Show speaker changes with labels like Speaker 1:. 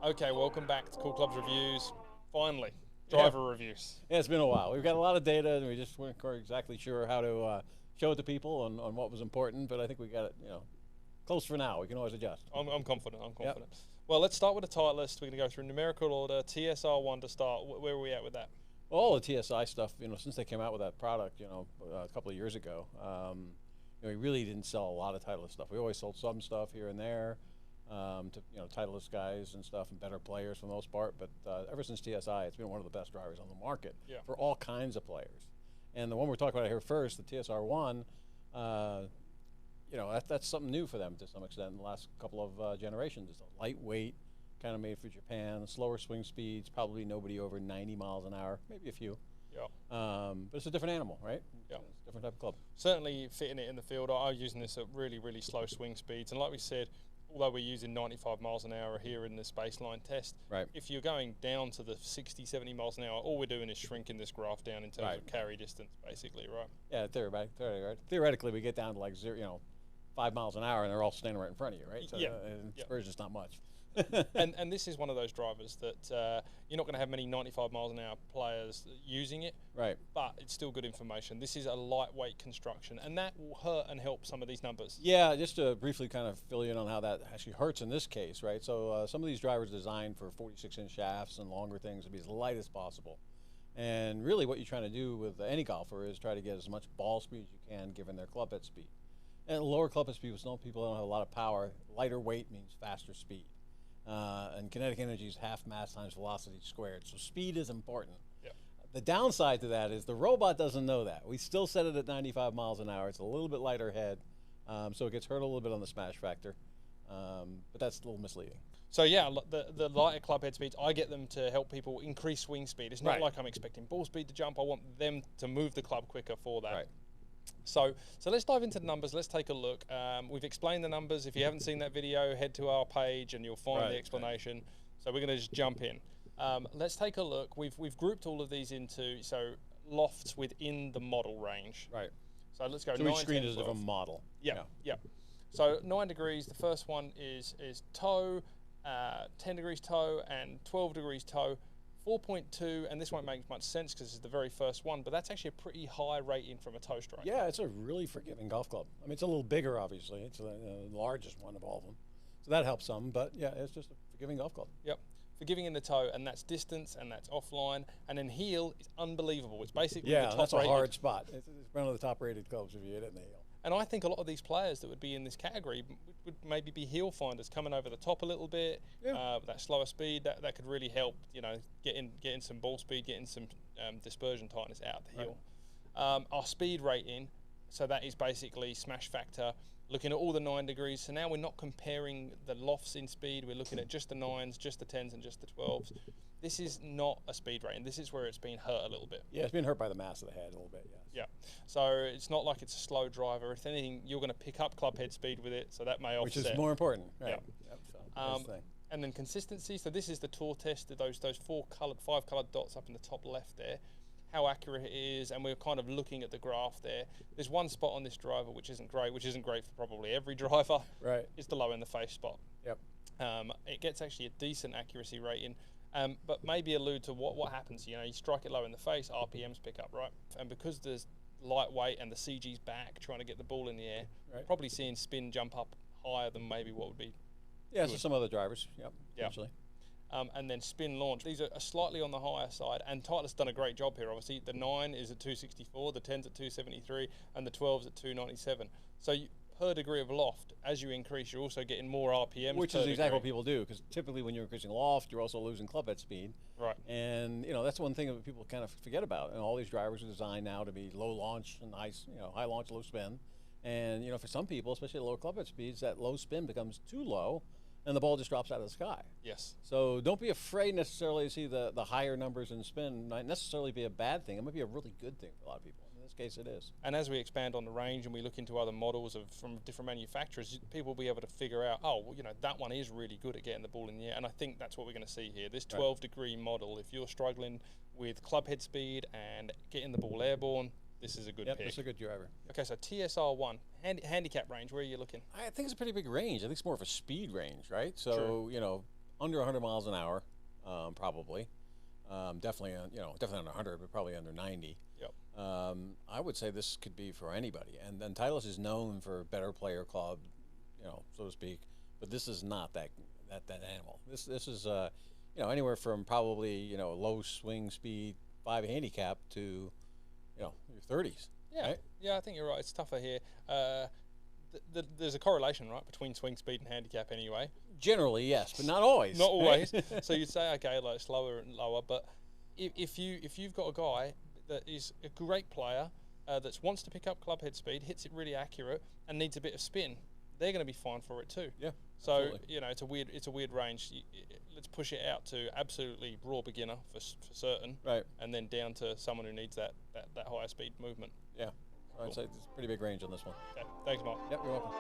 Speaker 1: Okay, welcome back to Cool Clubs Reviews. Finally, driver reviews.
Speaker 2: Yeah, it's been a while. We've got a lot of data, and we just weren't quite exactly sure how to show it to people on what was important. But I think we got it, close for now. We can always adjust.
Speaker 1: I'm confident. I'm confident. Well, let's start with the Titleist. We're going to go through numerical order. TSR1 to start. Where are we at with that?
Speaker 2: Well, all the TSI stuff, since they came out with that product, a couple of years ago, we really didn't sell a lot of Titleist stuff. We always sold some stuff here and there. To Titleist guys and stuff and better players for the most part, but ever since TSI, it's been one of the best drivers on the market for all kinds of players. And the one we're talking about here first, the TSR1, that's something new for them to some extent in the last couple of generations. It's a lightweight, kind of made for Japan, slower swing speeds, probably nobody over 90 miles an hour, maybe a few.
Speaker 1: Yeah.
Speaker 2: But it's a different animal, right?
Speaker 1: Yeah.
Speaker 2: It's a different type of club.
Speaker 1: Certainly fitting it in the field. I'm using this at really, really slow swing speeds, and like we said, although we're using 95 miles an hour here in this baseline test, if you're going down to the 60, 70 miles an hour, all we're doing is shrinking this graph down in terms of carry distance, basically, right?
Speaker 2: Yeah, theoretically, we get down to like 5 miles an hour, and they're all standing right in front of you, right? So, Spurs just not much.
Speaker 1: and this is one of those drivers that you're not going to have many 95 miles an hour players using it, but it's still good information. This is a lightweight construction, and that will hurt and help some of these numbers.
Speaker 2: Yeah, just to briefly kind of fill you in on how that actually hurts in this case, right? So some of these drivers are designed for 46-inch shafts and longer things to be as light as possible. And really what you're trying to do with any golfer is try to get as much ball speed as you can given their club head speed. And lower club head speed, people don't have a lot of power. Lighter weight means faster speed. And kinetic energy is half mass times velocity squared. So speed is important.
Speaker 1: Yep.
Speaker 2: The downside to that is the robot doesn't know that. We still set it at 95 miles an hour. It's a little bit lighter head, so it gets hurt a little bit on the smash factor. But that's a little misleading.
Speaker 1: So yeah, the lighter club head speeds, I get them to help people increase swing speed. It's not like I'm expecting ball speed to jump. I want them to move the club quicker for that. So let's dive into the numbers. Let's take a look. We've explained the numbers. If you haven't seen that video, head to our page and you'll find the explanation. So we're going to just jump in. Let's take a look. We've grouped all of these into lofts within the model range. So let's go.
Speaker 2: So
Speaker 1: 9,
Speaker 2: each screen
Speaker 1: 10,
Speaker 2: is a different model.
Speaker 1: Yeah. So 9 degrees. The first one is toe, 10 degrees toe, and 12 degrees toe. 4.2, and this won't make much sense because this is the very first one, but that's actually a pretty high rating from a toe strike.
Speaker 2: Yeah, it's a really forgiving golf club. I mean, it's a little bigger, obviously. It's the largest one of all of them. So that helps some, but yeah, it's just a forgiving golf club.
Speaker 1: Yep. Forgiving in the toe, and that's distance, and that's offline, and then heel is unbelievable. It's basically the top
Speaker 2: that's a
Speaker 1: rated.
Speaker 2: hard spot. It's one of the top rated clubs if you hit it in the heel.
Speaker 1: And I think a lot of these players that would be in this category would maybe be heel finders, coming over the top a little bit, that slower speed, that could really help, getting some ball speed, getting some dispersion tightness out the heel. Our speed rating, so that is basically smash factor, looking at all the 9 degrees. So now we're not comparing the lofts in speed, we're looking at just the 9s, just the 10s, and just the 12s. This is not a speed rating. This is where it's been hurt a little bit.
Speaker 2: Yeah, it's been hurt by the mass of the head a little bit, yes.
Speaker 1: Yeah. So it's not like it's a slow driver. If anything, you're going to pick up club head speed with it, so that may offset.
Speaker 2: Which is more important. Right.
Speaker 1: So, and then consistency. So this is the tour test of those 5 coloured dots up in the top left there. How accurate it is, and we're kind of looking at the graph there. There's one spot on this driver which isn't great for probably every driver. It's the low in the face spot. It gets actually a decent accuracy rating. But maybe allude to what happens. You strike it low in the face, RPMs pick up, right? And because there's lightweight and the CG's back trying to get the ball in the air, probably seeing spin jump up higher than maybe what would be.
Speaker 2: Yeah, so some other drivers, actually.
Speaker 1: And then spin launch. These are slightly on the higher side, and Titleist's done a great job here. Obviously, the 9 is at 264, the 10's at 273, and the 12's at 297. So per degree of loft, as you increase, you're also getting more RPMs.
Speaker 2: Which is exactly what people do, because typically when you're increasing loft, you're also losing club head speed. And that's one thing that people kind of forget about. And all these drivers are designed now to be low launch and high launch, low spin. And for some people, especially at lower club head speeds, that low spin becomes too low, and the ball just drops out of the sky.
Speaker 1: Yes.
Speaker 2: So don't be afraid necessarily to see the higher numbers in spin. Might necessarily be a bad thing. It might be a really good thing for a lot of people. In this case, it is.
Speaker 1: And as we expand on the range and we look into other models from different manufacturers, people will be able to figure out, that one is really good at getting the ball in the air. And I think that's what we're going to see here. This 12-degree model, if you're struggling with club head speed and getting the ball airborne, this is a good pick.
Speaker 2: It's a good driver.
Speaker 1: Okay, so TSR1, handicap range, where are you looking?
Speaker 2: I think it's a pretty big range. I think it's more of a speed range, right? So, under 100 miles an hour, probably. Definitely, definitely under 100, but probably under 90.
Speaker 1: Yep.
Speaker 2: I would say this could be for anybody. And then Titleist is known for better player club, so to speak. But this is not that animal. This is anywhere from probably low swing speed 5 handicap to your 30s.
Speaker 1: Yeah,
Speaker 2: right?
Speaker 1: yeah, I think you're right. It's tougher here. There's a correlation, right, between swing speed and handicap anyway.
Speaker 2: Generally, yes, but not always.
Speaker 1: Not always. So you'd say, okay, like slower and lower, but if you've got a guy that is a great player that wants to pick up club head speed, hits it really accurate, and needs a bit of spin, they're going to be fine for it too.
Speaker 2: Yeah.
Speaker 1: So
Speaker 2: absolutely.
Speaker 1: it's a weird range. Let's push it out to absolutely raw beginner for certain,
Speaker 2: Right.
Speaker 1: and then down to someone who needs that higher speed movement.
Speaker 2: Yeah. I'd say it's a pretty big range on this one.
Speaker 1: Okay. Thanks, Mark.
Speaker 2: Yep, you're welcome.